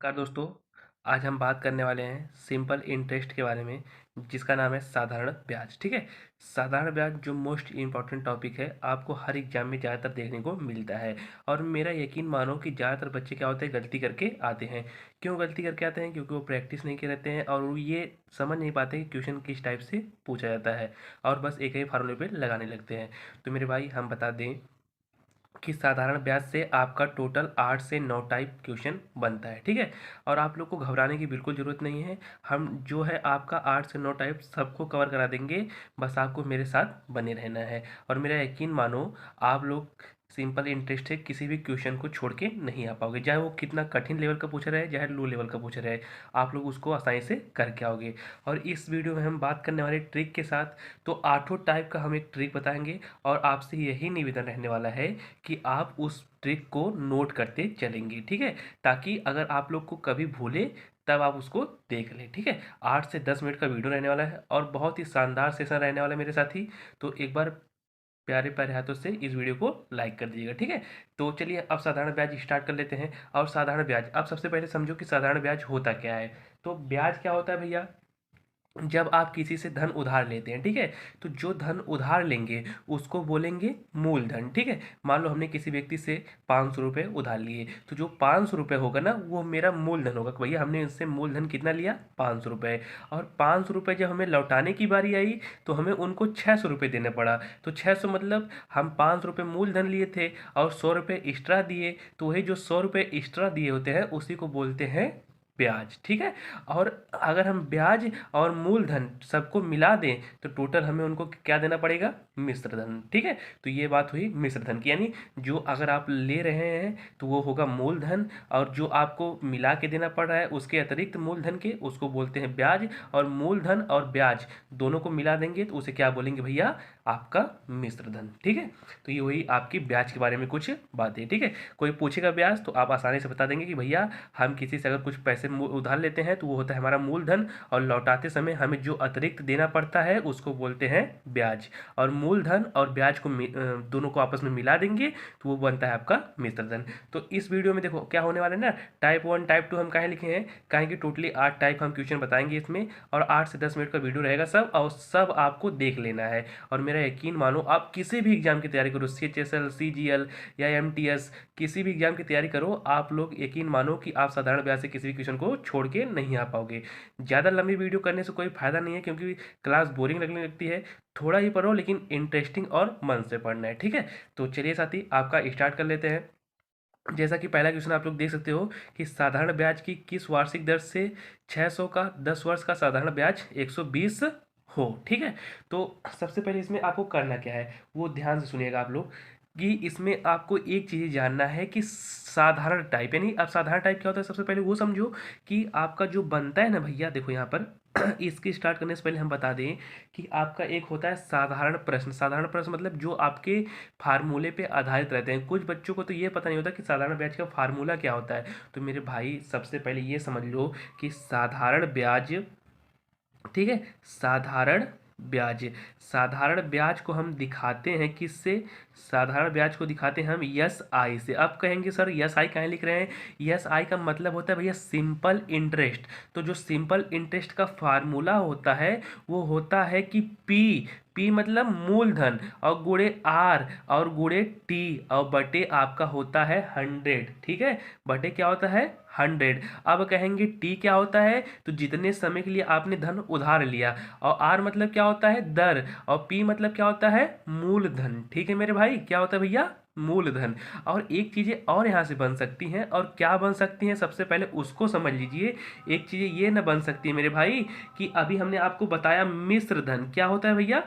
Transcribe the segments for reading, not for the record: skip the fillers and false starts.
नमस्कार दोस्तों। आज हम बात करने वाले हैं सिंपल इंटरेस्ट के बारे में, जिसका नाम है साधारण ब्याज। ठीक है। साधारण ब्याज जो मोस्ट इम्पॉर्टेंट टॉपिक है, आपको हर एग्जाम में ज़्यादातर देखने को मिलता है। और मेरा यकीन मानो कि ज़्यादातर बच्चे क्या होते हैं, गलती करके आते हैं। क्यों गलती करके आते हैं? क्योंकि वो प्रैक्टिस नहीं कर रहते हैं और वो ये समझ नहीं पाते कि क्वेश्चन किस टाइप से पूछा जाता है, और बस एक ही फार्मूले पे लगाने लगते हैं। तो मेरे भाई, हम बता दें कि साधारण ब्याज से आपका टोटल 8 से 9 टाइप क्वेश्चन बनता है। ठीक है। और आप लोग को घबराने की बिल्कुल ज़रूरत नहीं है। हम जो है आपका 8 से 9 टाइप सबको कवर करा देंगे। बस आपको मेरे साथ बने रहना है। और मेरा यकीन मानो, आप लोग सिंपल इंटरेस्ट है किसी भी क्वेश्चन को छोड़ के नहीं आ पाओगे, चाहे वो कितना कठिन लेवल का पूछ रहे, चाहे लो लेवल का पूछ रहे, आप लोग उसको आसानी से करके आओगे। और इस वीडियो में हम बात करने वाले ट्रिक के साथ, तो 8 टाइप का हम एक ट्रिक बताएंगे। और आपसे यही निवेदन रहने वाला है कि आप उस ट्रिक को नोट करते चलेंगे। ठीक है। ताकि अगर आप लोग को कभी भूले, तब आप उसको देख लें। ठीक है। 8 से 10 मिनट का वीडियो रहने वाला है और बहुत ही शानदार सेशन रहने वाला है मेरे साथी। तो एक बार प्यारे प्यारे हाथों से इस वीडियो को लाइक कर दीजिएगा। ठीक है। तो चलिए अब साधारण ब्याज स्टार्ट कर लेते हैं। और साधारण ब्याज, आप सबसे पहले समझो कि साधारण ब्याज होता क्या है। तो ब्याज क्या होता है भैया? जब आप किसी से धन उधार लेते हैं, ठीक है, तो जो धन उधार लेंगे उसको बोलेंगे मूलधन। ठीक है। मान लो हमने किसी व्यक्ति से 500 रुपये उधार लिए, तो जो 500 रुपये होगा ना, वो मेरा मूलधन होगा कि भैया हमने इससे मूलधन कितना लिया, 500 रुपये। और 500 रुपये जब हमें लौटाने की बारी आई, तो हमें उनको 600 रुपये देने पड़ा। तो 600 मतलब हम 500 रुपये मूलधन लिए थे और 100 रुपये एक्स्ट्रा दिए, तो वही जो 100 रुपये एक्स्ट्रा दिए होते हैं उसी को बोलते हैं ब्याज। ठीक है। और अगर हम ब्याज और मूलधन सबको मिला दें, तो टोटल हमें उनको क्या देना पड़ेगा, मिश्र धन। ठीक है। तो ये बात हुई मिश्र धन की, यानी जो अगर आप ले रहे हैं तो वो होगा मूलधन, और जो आपको मिला के देना पड़ रहा है उसके अतिरिक्त मूलधन के, उसको बोलते हैं ब्याज। और मूलधन और ब्याज दोनों को मिला देंगे तो उसे क्या बोलेंगे भैया, आपका मिश्र धन। ठीक है। तो ये हुई आपकी ब्याज के बारे में कुछ बातें। ठीक है। कोई पूछेगा ब्याज तो आप आसानी से बता देंगे कि भैया हम किसी से अगर कुछ पैसे उधार लेते हैं तो वो होता है हमारा मूलधन, और लौटाते समय हमें जो अतिरिक्त देना पड़ता है उसको बोलते हैं ब्याज। और मूलधन और ब्याज को दोनों को आपस में मिला देंगे तो वो बनता है आपका मिश्र धन। तो इस वीडियो में देखो क्या होने वाला है ना, टाइप 1 टाइप 2 हम काहे लिखे हैं, काहे कि टोटली 8 टाइप हम क्वेश्चन बताएंगे इसमें, और 8 से 10 मिनट का वीडियो रहेगा सब, और सब आपको देख लेना है। और मेरा यकीन मानो, आप किसी भी एग्जाम की तैयारी करो, CHSL, CGL या MTS, किसी भी एग्जाम की तैयारी करो, आप लोग यकीन मानो कि आप साधारण ब्याज से किसी भी क्वेश्चन को छोड़ के नहीं आ पाओगे। ज़्यादा लंबी वीडियो करने से कोई फायदा नहीं है, क्योंकि क्लास बोरिंग लगने लगती है। थोड़ा ही पढ़ो, लेकिन इंटरेस्टिंग और मन से पढ़ना है। ठीक है। तो चलिए साथी, आपका स्टार्ट कर लेते हैं। जैसा कि पहला क्वेश्चन आप लोग देख सकते हो कि साधारण ब्याज की किस वार्षिक दर से 600 का 10 वर्ष का साधारण ब्याज 120 हो। ठीक है। तो सबसे पहले इसमें आपको करना क्या है, वो ध्यान से सुनिएगा आप लोग, कि इसमें आपको एक चीज़ जानना है कि साधारण टाइप, यानी अब साधारण टाइप क्या होता है, सबसे पहले वो समझो कि आपका जो बनता है ना भैया, देखो यहाँ पर इसकी स्टार्ट करने से पहले हम बता दें कि आपका एक होता है साधारण प्रश्न। साधारण प्रश्न मतलब जो आपके फार्मूले पे आधारित रहते हैं। कुछ बच्चों को तो ये पता नहीं होता कि साधारण ब्याज का फार्मूला क्या होता है। तो मेरे भाई, सबसे पहले ये समझ लो कि साधारण ब्याज, ठीक है, साधारण ब्याज, साधारण ब्याज को हम दिखाते हैं किससे, साधारण ब्याज को दिखाते हैं हम SI से। अब कहेंगे सर SI काहे लिख रहे हैं, SI का मतलब होता है भैया सिंपल इंटरेस्ट। तो जो सिंपल इंटरेस्ट का फार्मूला होता है वो होता है कि P मतलब मूलधन, और गुणे R और गुणे T, और बटे आपका होता है 100। ठीक है। बटे क्या होता है, 100। अब कहेंगे T क्या होता है, तो जितने समय के लिए आपने धन उधार लिया, और R मतलब क्या होता है, दर, और P मतलब क्या होता है, मूलधन। ठीक है मेरे भाई, क्या होता है भैया, मूलधन। और एक चीज़ें और यहाँ से बन सकती हैं, और क्या बन सकती हैं सबसे पहले उसको समझ लीजिए। एक चीज़ें ये न बन सकती है मेरे भाई, कि अभी हमने आपको बताया मिश्र धन क्या होता है भैया,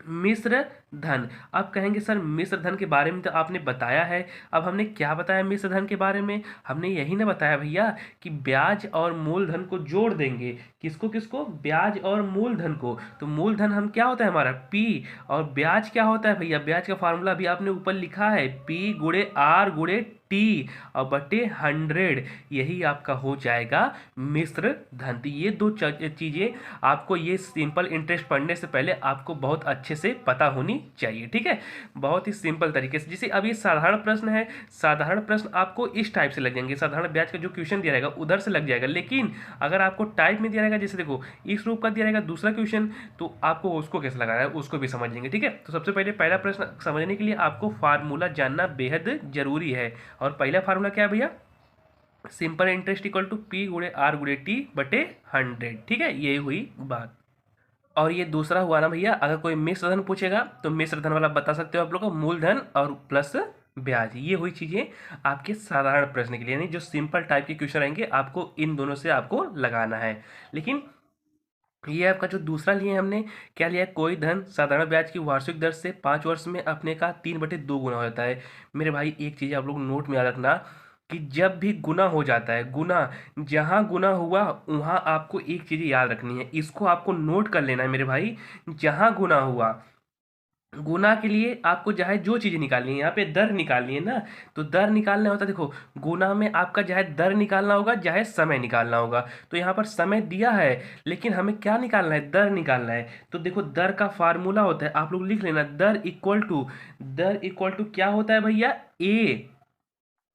मिश्र धन। अब कहेंगे सर मिश्र धन के बारे में तो आपने बताया है, अब हमने क्या बताया मिश्र धन के बारे में, हमने यही ना बताया भैया कि ब्याज और मूलधन को जोड़ देंगे। किसको किसको, ब्याज और मूलधन को। तो मूलधन हम क्या होता है हमारा P, और ब्याज क्या होता है भैया, ब्याज का फार्मूला भी आपने ऊपर लिखा है P गुणे R गुणे टी और बटे 100, यही आपका हो जाएगा मिश्र धन। तो ये दो चीज़ें आपको ये सिंपल इंटरेस्ट पढ़ने से पहले आपको बहुत अच्छे से पता होनी चाहिए, ठीक है। बहुत ही सिंपल तरीके से, जैसे अब ये साधारण प्रश्न है, साधारण प्रश्न आपको इस टाइप से लग जाएंगे, साधारण ब्याज का जो क्वेश्चन दिया रहेगा उधर से लग जाएगा। लेकिन अगर आपको टाइप में दिया रहेगा, जैसे देखो इस रूप का दिया रहेगा दूसरा क्वेश्चन, तो आपको उसको कैसे लगाना है उसको भी समझ लेंगे, ठीक है। तो सबसे पहले पहला प्रश्न समझने के लिए आपको फार्मूला जानना बेहद जरूरी है। और पहला फार्मूला क्या है भैया, simple interest equal to P गुणे आर गुणे टी बटे 100, ठीक है, ये हुई बात। और ये दूसरा हुआ ना भैया, अगर कोई मिश्र धन पूछेगा तो मिश्र धन वाला बता सकते हो आप लोग को, मूलधन और प्लस ब्याज। ये हुई चीजें आपके साधारण प्रश्न के लिए, यानी जो सिंपल टाइप के क्वेश्चन रहेंगे आपको इन दोनों से आपको लगाना है। लेकिन ये आपका जो दूसरा लिए हमने क्या लिया, कोई धन साधारण ब्याज की वार्षिक दर से 5 वर्ष में अपने का 3/2 गुना हो जाता है। मेरे भाई एक चीज़ आप लोग नोट में याद रखना कि जब भी गुना हो जाता है, गुना जहाँ गुना हुआ वहाँ आपको एक चीज़ याद रखनी है, इसको आपको नोट कर लेना है मेरे भाई। जहाँ गुना हुआ, गुना के लिए आपको चाहे जो चीज़ निकालनी है, यहाँ पे दर निकालनी है ना, तो दर निकालना होता है, देखो गुना में आपका चाहे दर निकालना होगा चाहे समय निकालना होगा। तो यहाँ पर समय दिया है लेकिन हमें क्या निकालना है, दर निकालना है। तो देखो दर का फार्मूला होता है, आप लोग लिख लेना, दर इक्वल टू क्या होता है भैया, ए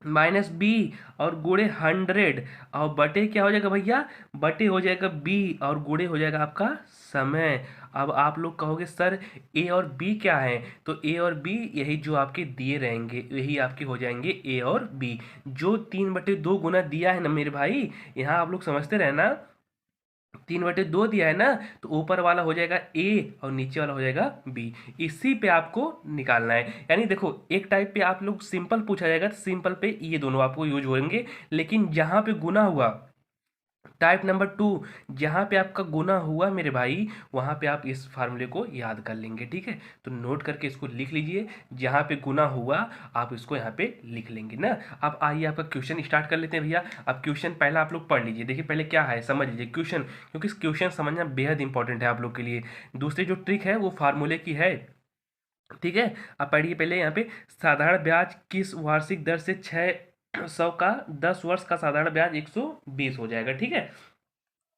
माइनस बी और गुणे 100 और बटे क्या हो जाएगा भैया, बटे हो जाएगा बी और गुणे हो जाएगा आपका समय। अब आप लोग कहोगे सर ए और बी क्या है, तो ए और बी यही जो आपके दिए रहेंगे यही आपके हो जाएंगे ए और बी। जो 3/2 गुना दिया है ना मेरे भाई, यहाँ आप लोग समझते रहे ना, 3/2 दिया है ना, तो ऊपर वाला हो जाएगा ए और नीचे वाला हो जाएगा बी। इसी पे आपको निकालना है। यानी देखो एक टाइप पे आप लोग सिंपल पूछा जाएगा तो सिंपल पे ये दोनों आपको यूज होंगे, लेकिन जहाँ पे गुना हुआ टाइप नंबर 2, जहाँ पे आपका गुना हुआ मेरे भाई वहाँ पे आप इस फार्मूले को याद कर लेंगे, ठीक है। तो नोट करके इसको लिख लीजिए, जहाँ पे गुना हुआ आप इसको यहाँ पे लिख लेंगे ना। अब आइए आपका क्वेश्चन स्टार्ट कर लेते हैं भैया। अब क्वेश्चन पहला आप लोग पढ़ लीजिए, देखिए पहले क्या है समझ लीजिए क्वेश्चन, क्योंकि क्वेश्चन समझना बेहद इंपॉर्टेंट है आप लोग के लिए। दूसरी जो ट्रिक है वो फार्मूले की है, ठीक है। अब पढ़िए पहले यहाँ पे, साधारण ब्याज किस वार्षिक दर से 600 का 10 वर्ष का साधारण ब्याज 120 हो जाएगा, ठीक है।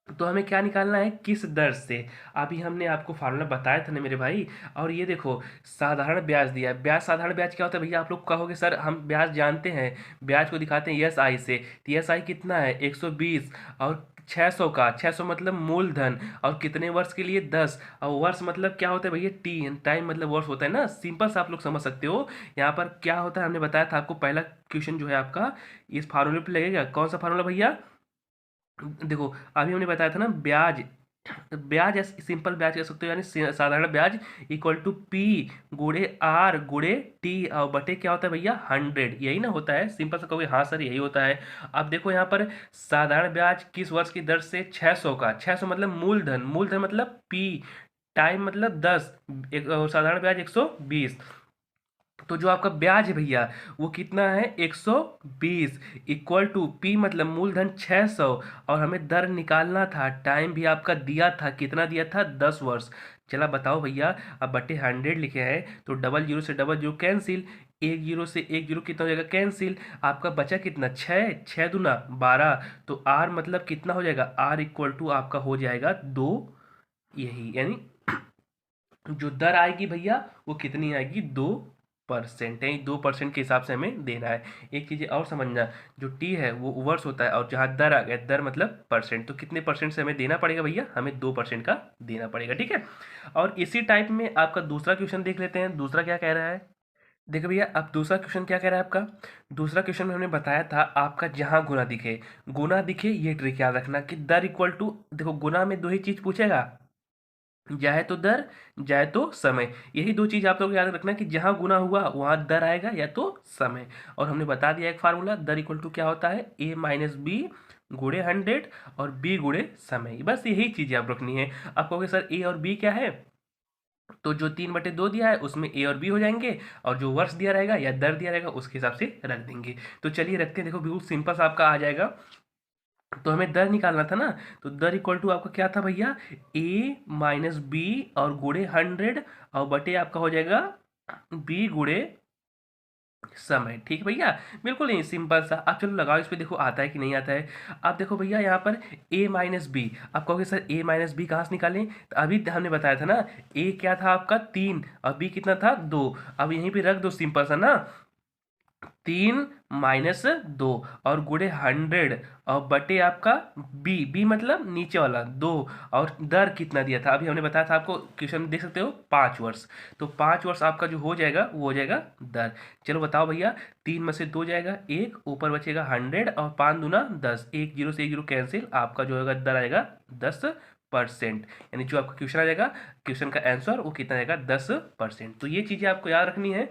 तो हमें क्या निकालना है, किस दर से। अभी हमने आपको फार्मूला बताया था ना मेरे भाई। और ये देखो साधारण ब्याज दिया है, ब्याज साधारण ब्याज क्या होता है भैया, आप लोग कहोगे सर हम ब्याज जानते हैं, ब्याज को दिखाते हैं यस आई से, तो यस आई कितना है 120 और 600 का, 600 मतलब मूलधन और कितने वर्ष के लिए 10, और वर्ष मतलब क्या होता है भैया टी, टाइम मतलब वर्ष होता है ना, सिंपल से आप लोग समझ सकते हो। यहाँ पर क्या होता है हमने बताया था आपको, पहला क्वेश्चन जो है आपका इस फार्मूले पे लगेगा, कौन सा फार्मूला भैया, देखो अभी हमने बताया था ना ब्याज, ब्याज सिंपल ब्याज कह सकते हो, यानी साधारण ब्याज इक्वल टू पी गुणे आर गुणे टी और बटे क्या होता है भैया 100, यही ना होता है। सिंपल से कहोगे हाँ सर यही होता है। अब देखो यहाँ पर साधारण ब्याज किस वर्ष की दर से 600 का, 600 मतलब मूलधन, मूलधन मतलब पी, टाइम मतलब 10, और साधारण ब्याज 120। तो जो आपका ब्याज है भैया वो कितना है 120 इक्वल टू पी मतलब मूलधन 600 और हमें दर निकालना था, टाइम भी आपका दिया था, कितना दिया था 10 वर्ष। चला बताओ भैया, अब बटे 100 लिखे हैं तो डबल जीरो से डबल जीरो कैंसिल, एक जीरो से एक जीरो कितना हो जाएगा कैंसिल, आपका बचा कितना 6, 6 दूना 12, तो आर मतलब कितना हो जाएगा, आर इक्वल टू आपका हो जाएगा 2, यही यानी जो दर आएगी भैया वो कितनी आएगी 2%, यानी 2% के हिसाब से हमें देना है। एक चीज़ और समझना, जो टी है वो वर्ष होता है और जहाँ दर आ गया, दर मतलब परसेंट, तो कितने परसेंट से हमें देना पड़ेगा भैया, हमें 2% का देना पड़ेगा, ठीक है। और इसी टाइप में आपका दूसरा क्वेश्चन देख लेते हैं, दूसरा क्या कह रहा है। देखो भैया अब दूसरा क्वेश्चन क्या कह रहा है आपका, दूसरा क्वेश्चन में हमने बताया था आपका जहाँ गुना दिखे, गुना दिखे ये ट्रिक याद रखना कि दर इक्वल टू, देखो गुना में दो ही चीज़ पूछेगा, जाए तो दर जाए तो समय, यही दो चीज आप लोग याद रखना कि जहां गुना हुआ वहां दर आएगा या तो समय। और हमने बता दिया एक फार्मूला, दर इक्वल टू क्या होता है ए माइनस बी गुणे 100 और बी गुणे समय, बस यही चीजें आप रखनी है। आप कहोगे सर ए और बी क्या है, तो जो 3/2 दिया है उसमें ए और बी हो जाएंगे और जो वर्ष दिया रहेगा या दर दिया रहेगा उसके हिसाब से रख देंगे। तो चलिए रखते हैं, देखो बिल्कुल सिंपल सा आपका आ जाएगा। तो हमें दर निकालना था ना, तो दर इक्वल टू आपका क्या था भैया, ए माइनस बी और गुणे 100 और बटे आपका हो जाएगा बी गुणे समय। ठीक है भैया? बिल्कुल नहीं, सिंपल सा। अब चलो लगाओ इस पे, देखो आता है कि नहीं आता है। अब देखो भैया यहाँ पर a माइनस बी, अब कहोगे सर a माइनस बी कहाँ से निकालें? तो अभी हमने बताया था ना, a क्या था आपका 3 और b कितना था 2। अब यहीं पे रख दो सिंपल सा ना, 3 - 2 और गुणे 100 और बटे आपका बी मतलब नीचे वाला 2, और दर कितना दिया था अभी हमने बताया था आपको, क्वेश्चन में देख सकते हो 5 वर्ष। तो 5 वर्ष आपका जो हो जाएगा वो हो जाएगा दर। चलो बताओ भैया, 3 में से 2 जाएगा, एक ऊपर बचेगा 100 और 5 दूना 10, एक जीरो से एक जीरो कैंसिल, आपका जो होगा दर आएगा 10%। यानी जो आपका क्वेश्चन आ जाएगा, क्वेश्चन का आंसर वो कितना आएगा 10%। तो ये चीज़ें आपको याद रखनी है।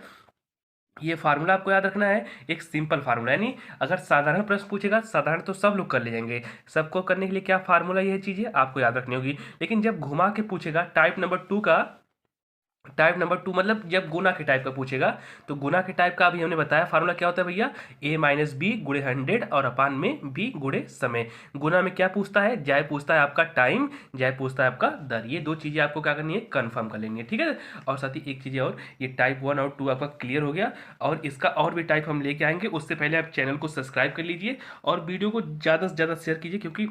ये फार्मूला आपको याद रखना है, एक सिंपल फार्मूला। यानी अगर साधारण प्रश्न पूछेगा, साधारण तो सब लोग कर ले जाएंगे, सबको करने के लिए क्या फार्मूला, ये चीज़ें आपको याद रखनी होगी। लेकिन जब घुमा के पूछेगा टाइप नंबर 2 मतलब जब गुना के टाइप का पूछेगा, तो गुना के टाइप का अभी हमने बताया फार्मूला क्या होता है भैया, a माइनस बी गुणे 100 और अपान में b गुणे समय। गुना में क्या पूछता है, जाए पूछता है आपका टाइम, जाए पूछता है आपका दर। ये दो चीज़ें आपको क्या करनी है, कंफर्म कर लेनी है। ठीक है, और साथ ही एक चीज़ और, ये टाइप 1 और 2 आपका क्लियर हो गया, और इसका और भी टाइप हम लेके आएंगे। उससे पहले आप चैनल को सब्सक्राइब कर लीजिए और वीडियो को ज़्यादा से ज़्यादा शेयर कीजिए, क्योंकि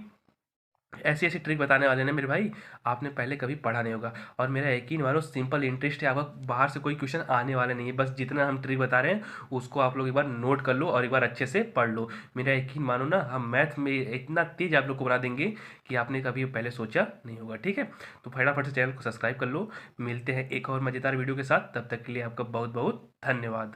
ऐसी ऐसी ट्रिक बताने वाले ना मेरे भाई, आपने पहले कभी पढ़ा नहीं होगा। और मेरा यकीन मानो, सिंपल इंटरेस्ट है आपका, बाहर से कोई क्वेश्चन आने वाले नहीं है। बस जितना हम ट्रिक बता रहे हैं उसको आप लोग एक बार नोट कर लो और एक बार अच्छे से पढ़ लो। मेरा यकीन मानो ना, हम मैथ में इतना तेज आप लोग को बना देंगे कि आपने कभी पहले सोचा नहीं होगा। ठीक है, तो फटाफट से चैनल को सब्सक्राइब कर लो। मिलते हैं एक और मज़ेदार वीडियो के साथ, तब तक के लिए आपका बहुत बहुत धन्यवाद।